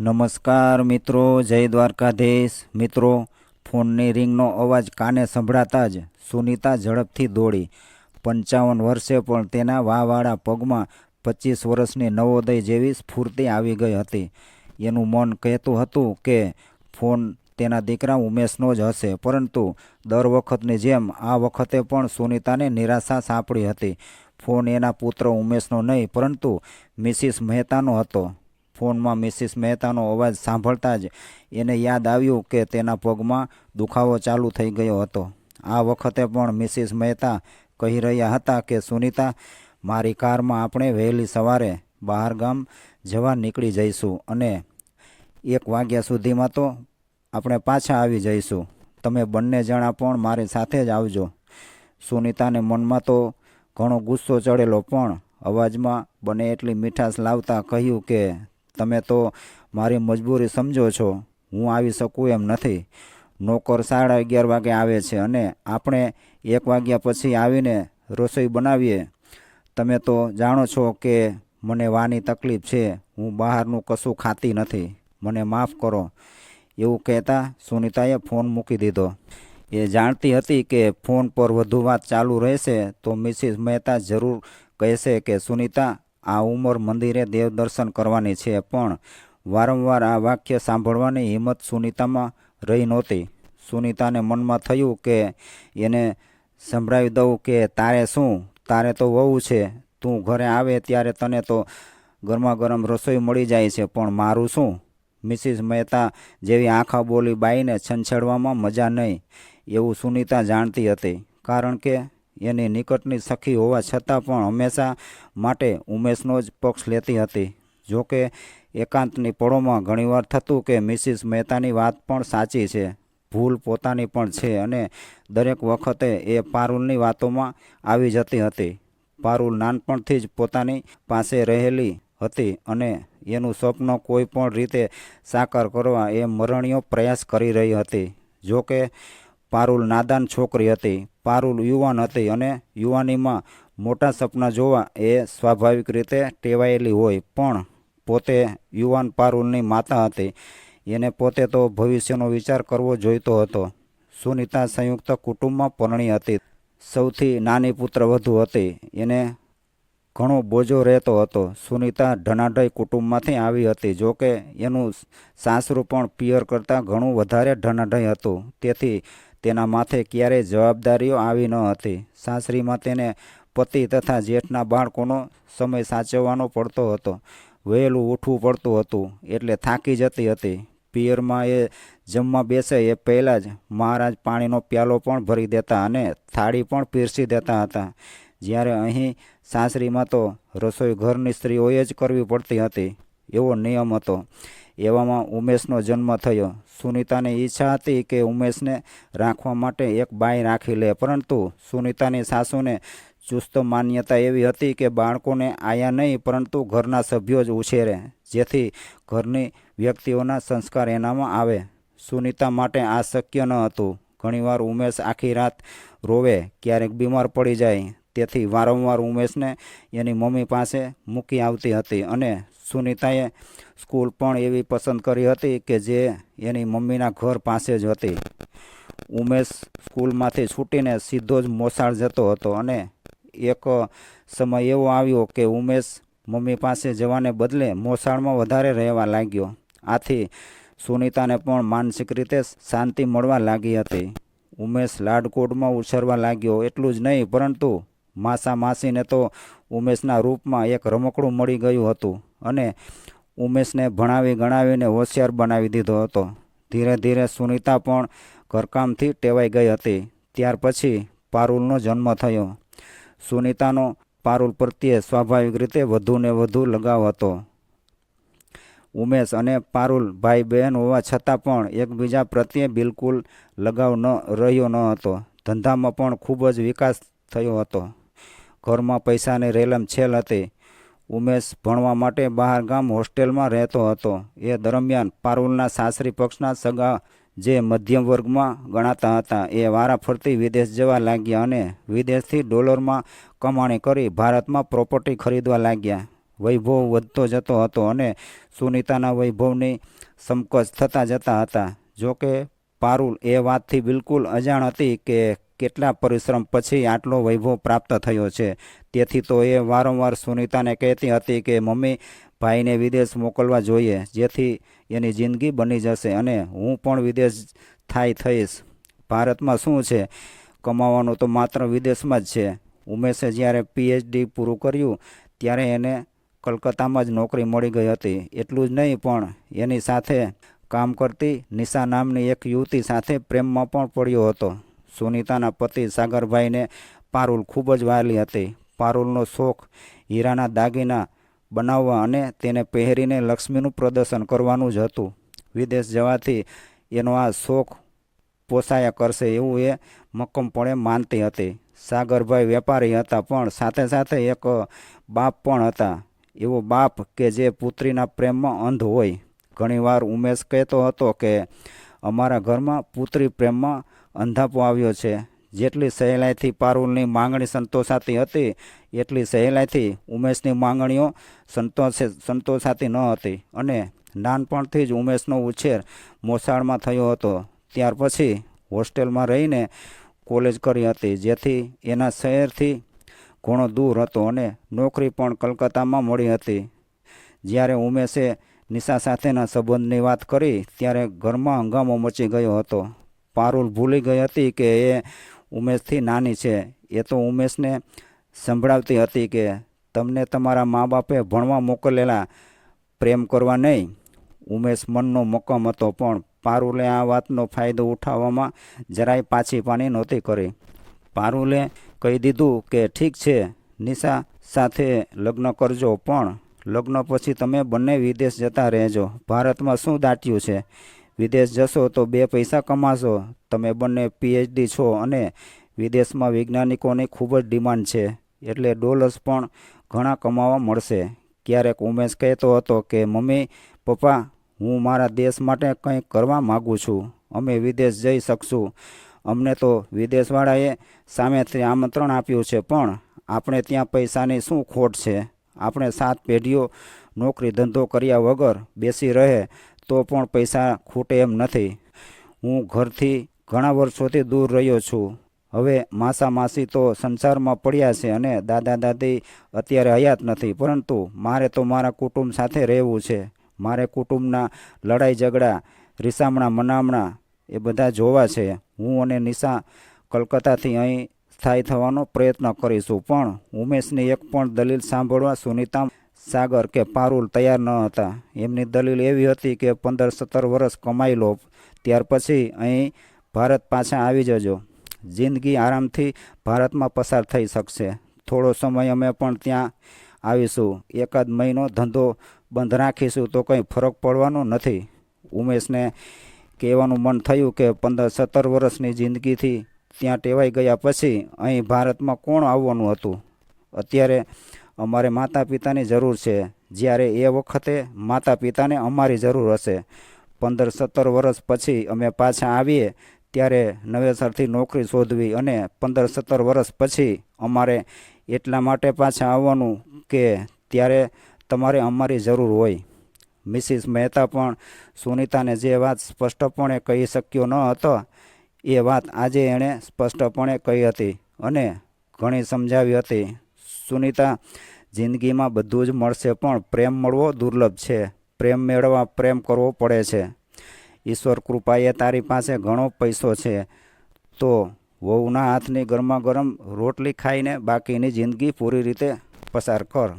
નમસ્કાર મિત્રો, જય દ્વારકાધીશ મિત્રો। ફોનની રિંગનો અવાજ કાને સંભળાતા જ સુનીતા ઝડપથી દોડી। 55 વર્ષે પણ તેના વાવાળા પગમાં 25 વર્ષની નવોદય જેવી સ્ફૂર્તિ આવી ગઈ હતી। એનું મન કહેતું હતું કે ફોન તેના દીકરા ઉમેશનો જ હશે, પરંતુ દર વખતની જેમ આ વખતે પણ સુનીતાને નિરાશા સાંપડી હતી। ફોન એના પુત્ર ઉમેશનો નહીં, પરંતુ મિસિસ મહેતાનો હતો। ફોનમાં મિસિસ મહેતાનો અવાજ સાંભળતા જ એને યાદ આવ્યું કે તેના પગમાં દુખાવો ચાલુ થઈ ગયો હતો। આ વખતે પણ મિસિસ મહેતા કહી રહ્યા હતા કે સુનીતા, મારી કારમાં આપણે વહેલી સવારે બહારગામ જવા નીકળી જઈશું અને 1 વાગ્યા સુધીમાં તો આપણે પાછા આવી જઈશું। તમે બંને જણા પણ મારી સાથે જ આવજો। સુનીતાને મનમાં તો ઘણો ગુસ્સો ચડેલો, પણ અવાજમાં બને એટલી મીઠાશ લાવતા કહ્યું કે તમે તો મારી મજબૂરી સમજો છો, હું આવી શકું એમ નથી। નોકર 11:30 વાગે આવે છે અને આપણે 1 વાગ્યા પછી આવીને રસોઈ બનાવીએ। તમે તો જાણો છો કે મને વાની તકલીફ છે, હું બહારનું કશું ખાતી નથી, મને માફ કરો। એવું કહેતા સુનીતાએ ફોન મૂકી દીધો। એ જાણતી હતી કે ફોન પર વધુ વાત ચાલુ રહેશે તો મિસિસ મહેતા જરૂર કહેશે કે સુનીતા, આ ઉંમર મંદિરે દેવ દર્શન કરવાની છે, પણ વારંવાર આ વાક્ય સાંભળવાની હિંમત સુનીતામાં રહી નહોતી। સુનીતાને મનમાં થયું કે એને સંભળાવી દઉં કે તારે શું, તારે તો વહુ છે, તું ઘરે આવે ત્યારે તને તો ગરમા ગરમ રસોઈ મળી જાય છે, પણ મારું શું? મિસિસ મહેતા જેવી આખા બોલી બાઈને છંછેડવામાં મજા નહીં, એવું સુનીતા જાણતી હતી, કારણ કે એની નિકટની સખી હોવા છતાં પણ હંમેશા માટે ઉમેશનો જ પક્ષ લેતી હતી। જોકે એકાંતની પળોમાં ઘણીવાર થતું કે મિસિસ મહેતાની વાત પણ સાચી છે, ભૂલ પોતાની પણ છે, અને દરેક વખતે એ પારુલની વાતોમાં આવી જતી હતી। પારુલ નાનપણથી જ પોતાની પાસે રહેલી હતી અને એનું સ્વપ્ન કોઈ પણ રીતે સાકાર કરવા એ મરણીયો પ્રયાસ કરી રહી હતી। જોકે પારુલ નાદાન છોકરી હતી, પારુલ યુવાન હતી અને યુવાનીમાં મોટા સપના જોવા એ સ્વાભાવિક રીતે ટેવાયેલી હોય, પણ પોતે યુવાન પારુલની માતા હતી, એને પોતે તો ભવિષ્યનો વિચાર કરવો જોઈતો હતો। સુનીતા સંયુક્ત કુટુંબમાં પરણી હતી, સૌથી નાની પુત્રવધુ હતી, એને ઘણો બોજો રહેતો હતો। સુનીતા ધનાઢ્ય કુટુંબમાંથી આવી હતી, જોકે એનું સાસરું પણ પિયર કરતાં ઘણું વધારે ધનાઢ્ય હતું, તેથી તેના માથે ક્યારેય જવાબદારીઓ આવી ન હતી। સાસરીમાં તેને પતિ તથા જેઠના બાળકોનો સમય સાચવવાનો પડતો હતો, વહેલું ઉઠવું પડતું હતું, એટલે થાકી જતી હતી। પિયરમાં એ જમવા બેસે એ પહેલાં જ મહારાજ પાણીનો પ્યાલો પણ ભરી દેતા અને થાળી પણ પીરસી દેતા હતા, જ્યારે અહીં સાસરીમાં તો રસોઈ ઘરની સ્ત્રીઓએ જ કરવી પડતી હતી, એવો નિયમ હતો। એવામાં ઉમેશનો જન્મ થયો। સુનીતાની ઈચ્છા હતી કે ઉમેશને રાખવા માટે એક બાઈ રાખી લે, પરંતુ સુનીતાની સાસુને ચુસ્ત માન્યતા એવી હતી કે બાળકોને આયા નહીં, પરંતુ ઘરના સભ્યો જ ઉછેરે, જેથી ઘરની વ્યક્તિઓના સંસ્કાર એનામાં આવે। સુનીતા માટે આ શક્ય ન હતું। ઘણીવાર ઉમેશ આખી રાત રોવે, ક્યારેક બીમાર પડી જાય, તેથી વારંવાર ઉમેશને એની મમ્મી પાસે મૂકી આવતી હતી, અને સુનીતાએ સ્કૂલ પણ એવી પસંદ કરી હતી કે જે એની મમ્મીના ઘર પાસે જ હતી। ઉમેશ સ્કૂલમાંથી છૂટીને સીધો જ મોસાળ જતો હતો, અને એક સમય એવો આવ્યો કે ઉમેશ મમ્મી પાસે જવાને બદલે મોસાળમાં વધારે રહેવા લાગ્યો। આથી સુનીતાને પણ માનસિક રીતે શાંતિ મળવા લાગી હતી। ઉમેશ લાડકોડમાં ઉછરવા લાગ્યો, એટલું જ નહીં, પરંતુ માસા માસીને તો ઉમેશના રૂપમાં એક રમકડું મળી ગયું હતું, અને ઉમેશને ભણાવી ગણાવીને હોશિયાર બનાવી દીધો હતો। ધીરે ધીરે સુનીતા પણ ઘરકામથી ટેવાઈ ગઈ હતી। ત્યાર પછી પારુલનો જન્મ થયો। સુનીતાનો પારુલ પ્રત્યે સ્વાભાવિક રીતે વધુ ને વધુ લગાવ હતો। ઉમેશ અને પારુલ ભાઈ બહેન હોવા છતાં પણ એકબીજા પ્રત્યે બિલકુલ લગાવ રહ્યો ન હતો। ધંધામાં પણ ખૂબ જ વિકાસ થયો હતો। ઘરમાં પૈસાની રેલમછેલ હતી। ઉમેશ ભણવા માટે બહાર ગામ હોસ્ટેલમાં રહેતો હતો। એ દરમિયાન પારુલના સાસરી પક્ષના સગા, જે મધ્યમ વર્ગમાં ગણાતા હતા, એ વારાફરતી વિદેશ જવા લાગ્યા અને વિદેશથી ડોલરમાં કમાણી કરી ભારતમાં પ્રોપર્ટી ખરીદવા લાગ્યા। વૈભવ વધતો જતો હતો અને સુનીતાના વૈભવની સમકક્ષ થતા જતા હતા. જોકે પારુલ એ વાતથી બિલકુલ અજાણ હતી કે કેટલા પરિશ્રમ પછી આટલો વૈભવ પ્રાપ્ત થયો છે. તેથી તો એ વારંવાર સુનીતાને કહેતી હતી કે મમ્મી, ભાઈને વિદેશ મોકલવા જોઈએ, જેથી એની જિંદગી બની જશે અને હું પણ વિદેશ થઈશ. ભારતમાં શું છે, કમાવાનું તો માત્ર વિદેશમાં જ છે. ઉમેશે જ્યારે PhD પૂરું કર્યું ત્યારે એને કલકત્તામાં જ નોકરી મળી ગઈ હતી. એટલું જ નહીં, પણ એની સાથે કામ કરતી નિશા નામની એક યુવતી સાથે પ્રેમમાં પણ પડ્યો હતો. સુનીતાના પતિ સાગરભાઈને પારુલ ખૂબ જ વહાલી હતી. પારુલનો શોખ હીરાના દાગીના બનાવવા અને તેને પહેરીને લક્ષ્મીનું પ્રદર્શન કરવાનું જ હતું. વિદેશ જવાથી એનો આ શોખ પોસાયા કરશે એવું એ મક્કમપણે માનતી હતી. સાગરભાઈ વેપારી હતા, પણ સાથે સાથે એક બાપ પણ હતા. એવો બાપ કે જે પુત્રીના પ્રેમમાં અંધ હોય. ઘણીવાર ઉમેશ કહેતો હતો કે અમારા ઘરમાં પુત્રી પ્રેમમાં અંધાપો આવ્યો છે. જેટલી સહેલાઈથી પારુલની માંગણી સંતોષાતી હતી, એટલી સહેલાઈથી ઉમેશની માંગણીઓ સંતોષાતી ન હતી. અને નાનપણથી જ ઉમેશનો ઉછેર મોસાળમાં થયો હતો. ત્યાર પછી હોસ્ટેલમાં રહીને કોલેજ કરી હતી, જેથી એના શહેરથી ઘણો દૂર હતો અને નોકરી પણ કલકત્તામાં મળી હતી. જ્યારે ઉમેશે નિશા સાથેના સંબંધની વાત કરી ત્યારે ઘરમાં હંગામો મચી ગયો હતો. પારુલ ભૂલી ગઈ હતી કે એ ઉમેશથી નાની છે. એ તો ઉમેશને સંભળાવતી હતી કે તમને તમારા મા બાપે ભણવા મોકલેલા, પ્રેમ કરવા નહીં. ઉમેશ મનનો મક્કમ હતો, પણ પારુલે આ વાતનો ફાયદો ઉઠાવવામાં જરાય પાછી પાની નહોતી કરી. પારુલે કહી દીધું કે ઠીક છે, નિશા સાથે લગ્ન કરજો, પણ લગ્ન પછી તમે બંને વિદેશ જતા રહેજો. ભારતમાં શું દાટ્યું છે? વિદેશ જશો તો 2 પૈસા કમાશો. તમે બંને PhD છો અને વિદેશમાં વૈજ્ઞાનિકોની ખૂબ જ ડિમાન્ડ છે, એટલે ડોલર્સ પણ ઘણા કમાવા મળશે. ક્યારેક ઉમેશ કહેતો હતો કે મમ્મી, પપ્પા, હું મારા દેશ માટે કંઈક કરવા માગું છું. અમે વિદેશ જઈ શકશું. અમને તો વિદેશવાળાએ સામેથી આમંત્રણ આપ્યું છે, પણ આપણે ત્યાં પૈસાની શું ખોટ છે? આપણે 7 પેઢીઓ નોકરી ધંધો કર્યા વગર બેસી રહે તો પણ પૈસા ખૂટે એમ નથી. હું ઘરથી ઘણા વર્ષોથી દૂર રહ્યો છું. હવે માસા માસી તો સંસારમાં પડ્યા છે અને દાદા દાદી અત્યારે હયાત નથી, પરંતુ મારે તો મારા કુટુંબ સાથે રહેવું છે. મારે કુટુંબના લડાઈ ઝઘડા, રીસામણા મનામણા એ બધા જોવા છે. હું અને નિશા કલકત્તાથી અહીં સ્થાયી થવાનો પ્રયત્ન કરીશું. પણ ઉમેશની એક પણ દલીલ સાંભળવા સુનીતા, સાગર કે પારુલ તૈયાર ન હતા. એમની દલીલ એવી હતી કે 15-17 વર્ષ કમાઈ લો, ત્યાર પછી અહીં ભારત પાછા આવી જજો. જિંદગી આરામથી ભારતમાં પસાર થઈ શકશે. થોડો સમય અમે પણ ત્યાં આવીશું. 1 મહિનો ધંધો બંધ રાખીશું તો કંઈ ફરક પડવાનો નથી. ઉમેશને કહેવાનું મન થયું કે 15-17 વર્ષની જિંદગીથી ત્યાં ટેવાઈ ગયા પછી અહીં ભારતમાં કોણ આવવાનું હતું? અત્યારે અમારે માતા પિતાની જરૂર છે, જ્યારે એ વખતે માતા પિતાને અમારી જરૂર હશે. 15-17 વર્ષ પછી અમે પાછા આવીએ ત્યારે નવેસરથી નોકરી શોધવી, અને 15-17 વર્ષ પછી અમારે એટલા માટે પાછા આવવાનું કે ત્યારે તમારે અમારી જરૂર હોય. મિસિસ મહેતા પણ સુનીતાને જે વાત સ્પષ્ટપણે કહી શક્યો ન હતો, એ વાત આજે એણે સ્પષ્ટપણે કહી હતી અને ઘણી સમજાવી હતી. સુનીતા, જિંદગીમાં બધું જ મળશે, પણ પ્રેમ મળવો દુર્લભ છે. પ્રેમ મેળવવા પ્રેમ કરવો પડે છે. ઈશ્વર કૃપાએ તારી પાસે ઘણો પૈસો છે, તો વહુના હાથની ગરમા ગરમ રોટલી ખાઈને બાકીની જિંદગી પૂરી રીતે પસાર કર.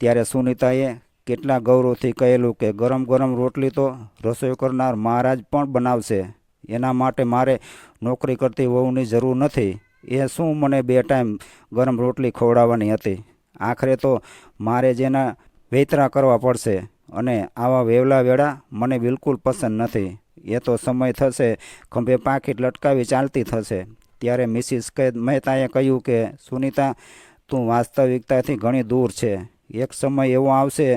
ત્યારે સુનીતાએ કેટલા ગૌરવથી કહેલું કે ગરમ ગરમ રોટલી તો રસોઈ કરનાર મહારાજ પણ બનાવશે. એના માટે મારે નોકરી કરતી વહુની જરૂર નથી. એ શું મને 2 ટાઈમ ગરમ રોટલી ખવડાવવાની હતી? આખરે તો મારે જેના વેતરા કરવા પડશે, અને આવા વેવલા વેળા મને બિલકુલ પસંદ નથી. એ તો સમય થશે, ખંભે પાકીટ લટકાવી ચાલતી થશે. ત્યારે મિસિસ મહેતાએ કહ્યું કે સુનીતા, તું વાસ્તવિકતાથી ઘણી દૂર છે. એક સમય એવો આવશે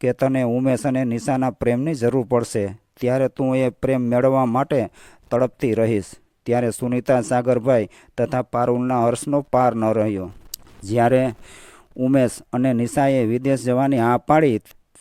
કે તને ઉમેશ અને નિશાના પ્રેમની જરૂર પડશે. ત્યારે તું એ પ્રેમ મેળવવા માટે તડપતી રહીશ. ત્યારે સુનીતા, સાગરભાઈ તથા પારુલના હર્ષનો પાર ન રહ્યો. જ્યારે ઉમેશ અને નિશાએ વિદેશ જવાની હા પાડી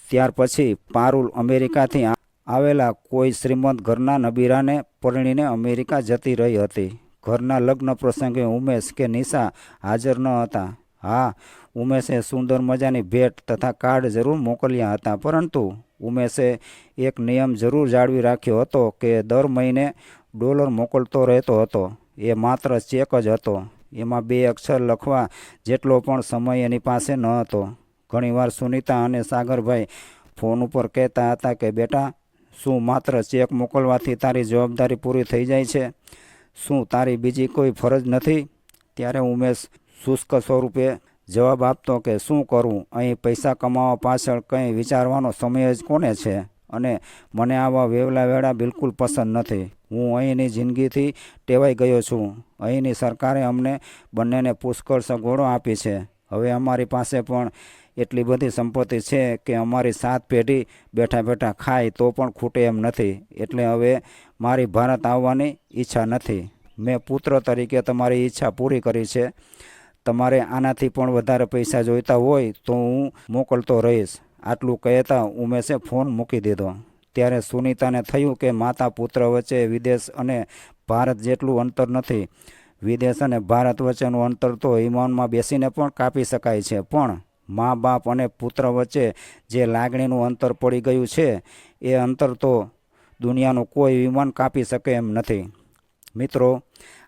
ત્યાર પછી પારુલ અમેરિકાથી આવેલા કોઈ શ્રીમંત ઘરના નબીરાને પરણીને અમેરિકા જતી રહી હતી. ઘરના લગ્ન પ્રસંગે ઉમેશ કે નિશા હાજર ન હતા. હા, ઉમેશે સુંદર મજાની ભેટ તથા કાર્ડ જરૂર મોકલ્યા હતા, પરંતુ ઉમેશે એક નિયમ જરૂર જાળવી રાખ્યો હતો કે દર મહિને $1 મોકલતો રહેતો હતો. એ માત્ર ચેક જ હતો. એમાં 2 અક્ષર લખવા જેટલો પણ સમય એની પાસે ન હતો. ઘણીવાર સુનીતા અને સાગરભાઈ ફોન ઉપર કહેતા હતા કે બેટા, શું માત્ર ચેક મોકલવાથી તારી જવાબદારી પૂરી થઈ જાય છે? શું તારી બીજી કોઈ ફરજ નથી? ત્યારે ઉમેશ શુષ્ક સ્વરૂપે જવાબ આપતો કે શું કરું, અહીં પૈસા કમાવા પાછળ કંઈ વિચારવાનો સમય જ કોને છે, અને મને આવા વેવલા વેળા બિલકુલ પસંદ નથી. હું અહીંની જિંદગીથી ટેવાઈ ગયો છું. અહીંની સરકારે અમને બંનેને પુષ્કળ સગવડો આપી છે. હવે અમારી પાસે પણ એટલી બધી સંપત્તિ છે કે અમારી 7 પેઢી બેઠા બેઠા ખાય તો પણ ખૂટે એમ નથી. એટલે હવે મારી ભારત આવવાની ઈચ્છા નથી. મેં પુત્ર તરીકે તમારી ઈચ્છા પૂરી કરી છે. તમારે આનાથી પણ વધારે પૈસા જોઈતા હોય તો હું મોકલતો રહીશ. આટલું કહેતા ઉમેશે ફોન મૂકી દીધો. ત્યારે સુનીતાને થયું કે માતા પુત્ર વચ્ચે વિદેશ અને ભારત જેટલું અંતર નથી. વિદેશ અને ભારત વચ્ચેનું અંતર તો વિમાનમાં બેસીને પણ કાપી શકાય છે, પણ મા બાપ અને પુત્ર વચ્ચે જે લાગણીનું અંતર પડી ગયું છે, એ અંતર તો દુનિયાનું કોઈ વિમાન કાપી શકે એમ નથી. મિત્રો,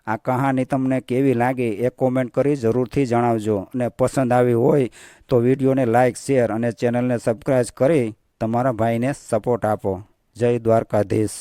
આ કહાની તમને કેવી લાગી એ કોમેન્ટ કરી જરૂરથી જણાવજો, અને પસંદ આવી હોય તો વિડીયોને લાઇક, શેર અને ચેનલને સબસ્ક્રાઈબ કરી તમારા ભાઈને સપોર્ટ આપો. જય દ્વારકાધીશ.